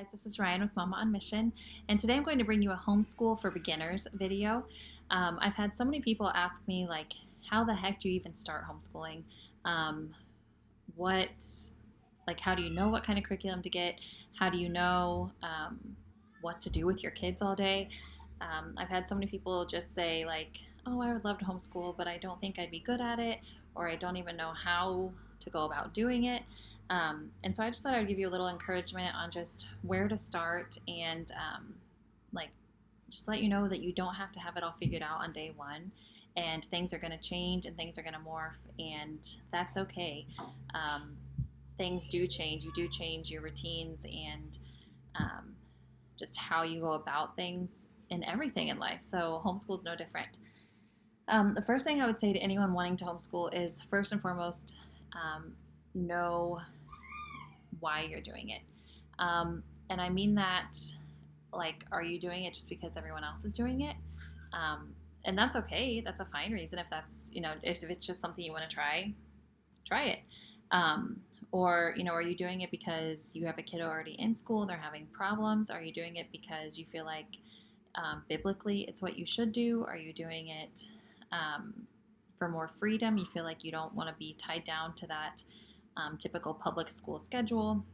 Guys, this is Ryan with Mama on Mission, and today I'm going to bring you a homeschool for beginners video. I've had so many people ask me, like, how the heck do you even start homeschooling? Um, what, how do you know what kind of curriculum to get? How do you know what to do with your kids all day? I've had so many people just say, like, oh, I would love to homeschool, but I don't think I'd be good at it, or I don't even know how to go about doing it. And so I just thought I'd give you a little encouragement on just where to start and like just let you know that you don't have to have it all figured out on day one. And things are going to change and things are going to morph, and that's okay. Um, Things do change. You do change your routines and um, just how you go about things in everything in life. So homeschool is no different. The first thing I would say to anyone wanting to homeschool is first and foremost, know why you're doing it. And I mean that, like, are you doing it just because everyone else is doing it? And that's okay. That's a fine reason if that's, if it's just something you want to try it. Um, or, are you doing it because you have a kid already in school, they're having problems? Are you doing it because you feel like biblically it's what you should do? Are you doing it for more freedom? You feel like you don't want to be tied down to that typical public school schedule,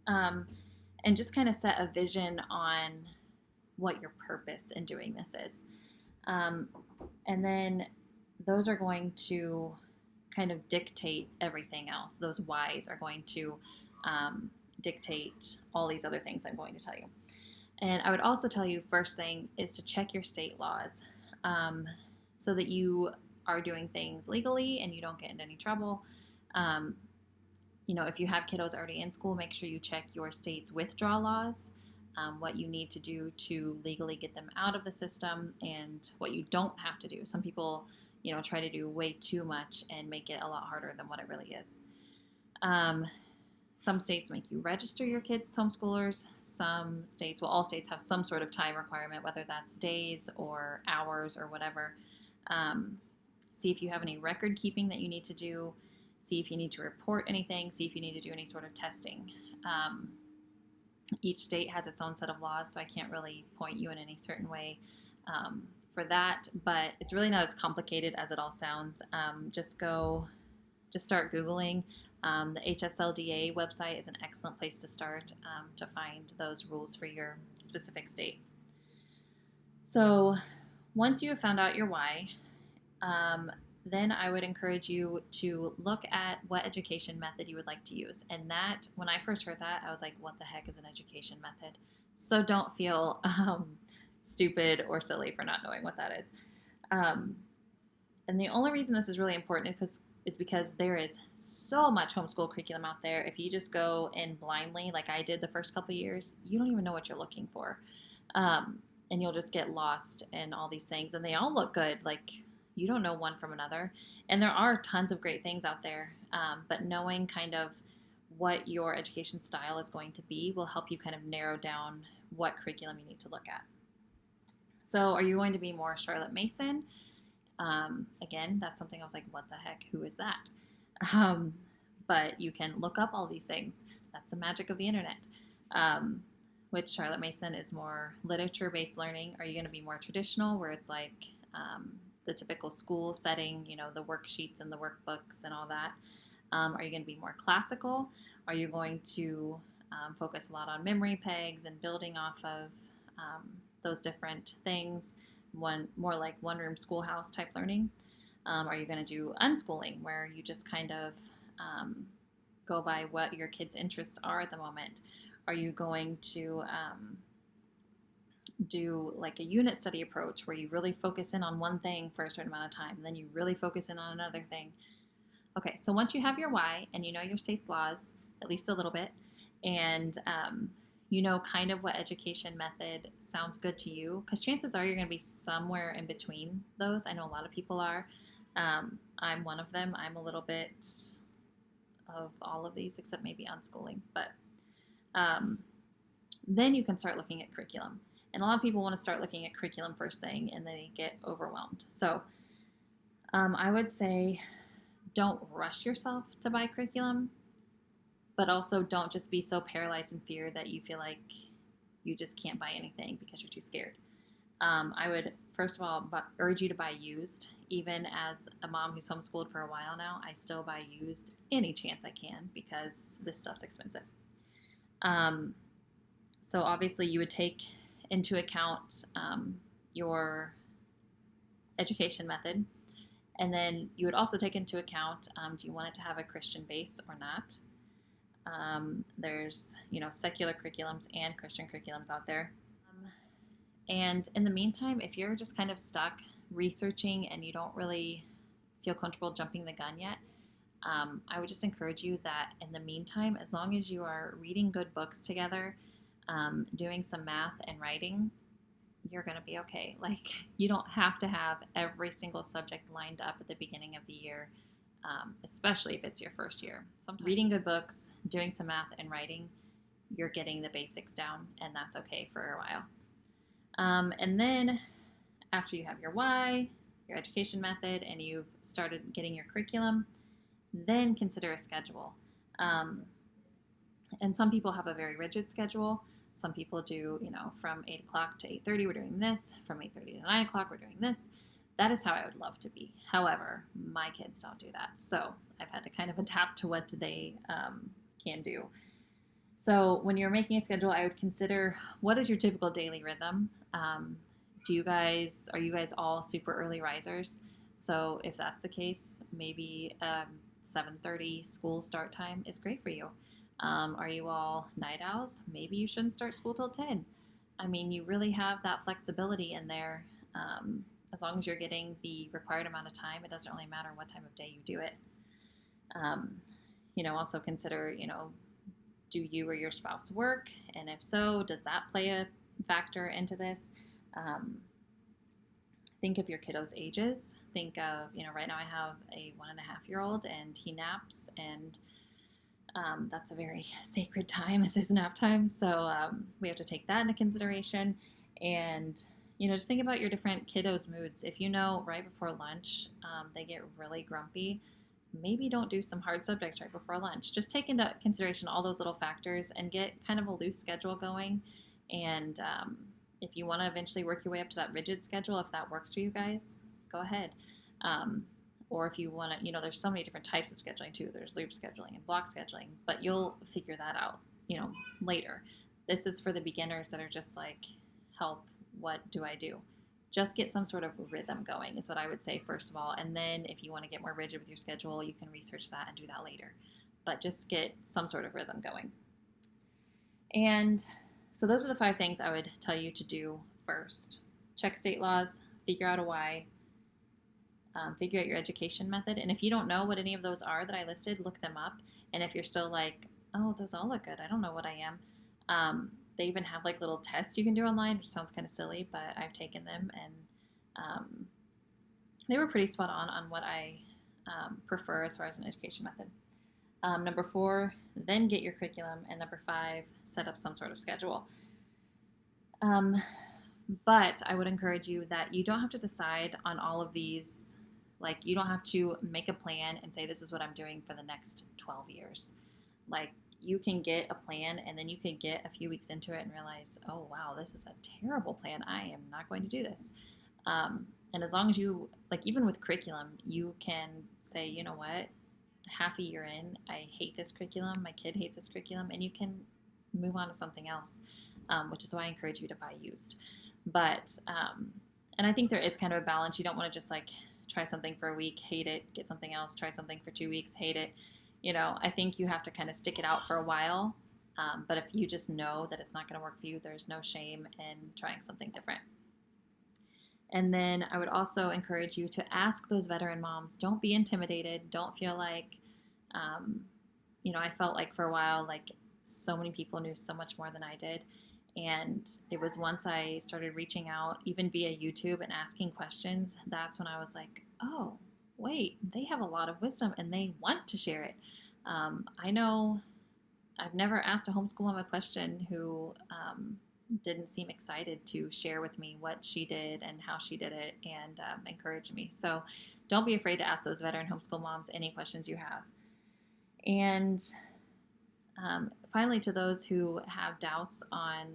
and just kind of set a vision on what your purpose in doing this is. And then those are going to kind of dictate everything else. Those whys are going to dictate all these other things I'm going to tell you. And I would also tell you, first thing is to check your state laws so that you are doing things legally and you don't get into any trouble. If you have kiddos already in school, make sure you check your state's withdrawal laws, what you need to do to legally get them out of the system, and what you don't have to do. Some people, try to do way too much and make it a lot harder than what it really is. Some states make you register your kids as homeschoolers. Some states, well, all states have some sort of time requirement, whether that's days or hours or whatever. See if you have any record keeping that you need to do. See if you need to report anything. See if you need to do any sort of testing. Each state has its own set of laws, so I can't really point you in any certain way for that. But it's really not as complicated as it all sounds. Just start Googling. The HSLDA website is an excellent place to start to find those rules for your specific state. So once you have found out your why, then I would encourage you to look at what education method you would like to use. And that, when I first heard that, I was like, what the heck is an education method? So don't feel stupid or silly for not knowing what that is. And the only reason this is really important is because there is so much homeschool curriculum out there. If you just go in blindly, like I did the first couple of years, you don't even know what you're looking for. And you'll just get lost in all these things. And they all look good. Like, you don't know one from another. And there are tons of great things out there. But knowing kind of what your education style is going to be will help you kind of narrow down what curriculum you need to look at. So are you going to be more Charlotte Mason? Again, that's something I was like, what the heck? Who is that? But you can look up all these things. That's the magic of the internet. Which Charlotte Mason is more literature-based learning. Are you going to be more traditional, where it's like the typical school setting, the worksheets and the workbooks and all that? Are you going to be more classical? Are you going to focus a lot on memory pegs and building off of those different things? More like one-room schoolhouse type learning? Are you going to do unschooling, where you just kind of go by what your kids' interests are at the moment? Are you going to do like a unit study approach, where you really focus in on one thing for a certain amount of time, and then you really focus in on another thing? Okay, so once you have your why and you know your state's laws, at least a little bit, and you know kind of what education method sounds good to you, because chances are you're going to be somewhere in between those. I know a lot of people are. I'm one of them. I'm a little bit of all of these, except maybe unschooling. But then you can start looking at curriculum. And a lot of people want to start looking at curriculum first thing, and they get overwhelmed. So I would say don't rush yourself to buy curriculum, but also don't just be so paralyzed in fear that you feel like you just can't buy anything because you're too scared. I would, first of all, urge you to buy used. Even as a mom who's homeschooled for a while now, I still buy used any chance I can because this stuff's expensive. So obviously you would take into account your education method, and then you would also take into account, do you want it to have a Christian base or not? There's, secular curriculums and Christian curriculums out there. And in the meantime, if you're just kind of stuck researching and you don't really feel comfortable jumping the gun yet, I would just encourage you that in the meantime, as long as you are reading good books together, doing some math and writing, you're going to be okay. Like, you don't have to have every single subject lined up at the beginning of the year, especially if it's your first year. Sometimes reading good books, doing some math and writing, you're getting the basics down, and that's okay for a while. And then after you have your why, your education method, and you've started getting your curriculum, then consider a schedule. And some people have a very rigid schedule. Some people do, from 8 o'clock to 8:30, we're doing this. From 8:30 to 9 o'clock, we're doing this. That is how I would love to be. However, my kids don't do that. So I've had to kind of adapt to what they can do. So when you're making a schedule, I would consider, what is your typical daily rhythm? Are you guys all super early risers? So if that's the case, maybe 7:30 school start time is great for you. Are you all night owls? Maybe you shouldn't start school till 10. I mean, you really have that flexibility in there. As long as you're getting the required amount of time, it doesn't really matter what time of day you do it. Also consider, do you or your spouse work? And if so, does that play a factor into this? Think of your kiddos' ages. Think of, right now I have a 1.5-year-old and he naps, and that's a very sacred time, is his nap time. So we have to take that into consideration. And, just think about your different kiddos' moods. If right before lunch they get really grumpy, maybe don't do some hard subjects right before lunch. Just take into consideration all those little factors and get kind of a loose schedule going. And if you want to eventually work your way up to that rigid schedule, if that works for you guys, go ahead. Or if you want to, there's so many different types of scheduling too. There's loop scheduling and block scheduling, but you'll figure that out, later. This is for the beginners that are just like, help, what do I do? Just get some sort of rhythm going is what I would say first of all. And then if you want to get more rigid with your schedule, you can research that and do that later. But just get some sort of rhythm going. And so those are the 5 things I would tell you to do first. Check state laws, figure out a why, figure out your education method. And if you don't know what any of those are that I listed, look them up. And if you're still like, oh, those all look good, I don't know what I am, they even have like little tests you can do online, which sounds kind of silly, but I've taken them, and they were pretty spot on what I prefer as far as an education method. Number 4, then get your curriculum. And number 5, set up some sort of schedule. But I would encourage you that you don't have to decide on all of these. Like, you don't have to make a plan and say, this is what I'm doing for the next 12 years. Like, you can get a plan, and then you can get a few weeks into it and realize, oh, wow, this is a terrible plan. I am not going to do this. And as long as you, like, even with curriculum, you can say, you know what, half a year in, I hate this curriculum, my kid hates this curriculum, and you can move on to something else, which is why I encourage you to buy used. But, and I think there is kind of a balance. You don't want to just like try something for a week, hate it, get something else, try something for 2 weeks, hate it. I think you have to kind of stick it out for a while. But if you just know that it's not going to work for you, there's no shame in trying something different. And then I would also encourage you to ask those veteran moms. Don't be intimidated. Don't feel like, I felt like for a while, like so many people knew so much more than I did. And it was once I started reaching out, even via YouTube, and asking questions, that's when I was like, oh, wait, they have a lot of wisdom and they want to share it. I know I've never asked a homeschool mom a question who didn't seem excited to share with me what she did and how she did it, and encourage me. So don't be afraid to ask those veteran homeschool moms any questions you have. And Finally, to those who have doubts on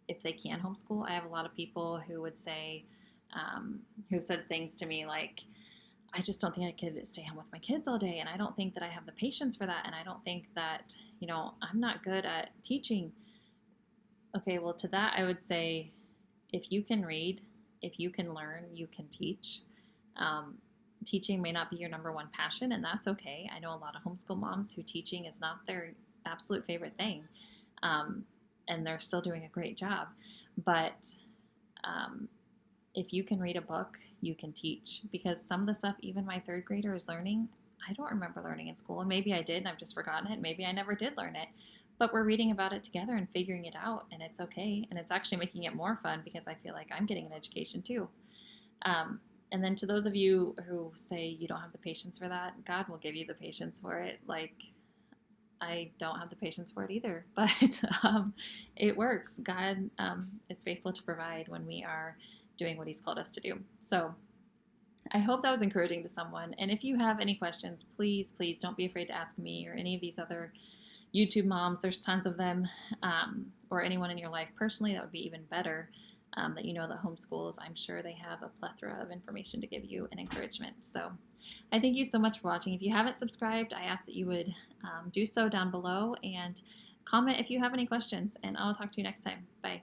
if they can homeschool, I have a lot of people who would say, who've said things to me like, I just don't think I could stay home with my kids all day, and I don't think that I have the patience for that, and I don't think that, I'm not good at teaching. Okay, well, to that, I would say if you can read, if you can learn, you can teach. Um, Teaching may not be your number one passion, and that's okay. I know a lot of homeschool moms who teaching is not their absolute favorite thing, um, and they're still doing a great job. But um, if you can read a book, you can teach, because some of the stuff even my third grader is learning, I don't remember learning in school. And maybe I did and I've just forgotten it. Maybe I never did learn it. But we're reading about it together and figuring it out, and it's okay. And it's actually making it more fun because I feel like I'm getting an education too. Um, and then to those of you who say you don't have the patience for that, God will give you the patience for it. Like, I don't have the patience for it either, but it works. God is faithful to provide when we are doing what He's called us to do. So I hope that was encouraging to someone. And if you have any questions, please, please don't be afraid to ask me or any of these other YouTube moms. There's tons of them, or anyone in your life personally. That would be even better. That that homeschools, I'm sure they have a plethora of information to give you and encouragement. So I thank you so much for watching. If you haven't subscribed, I ask that you would do so down below and comment if you have any questions, and I'll talk to you next time. Bye.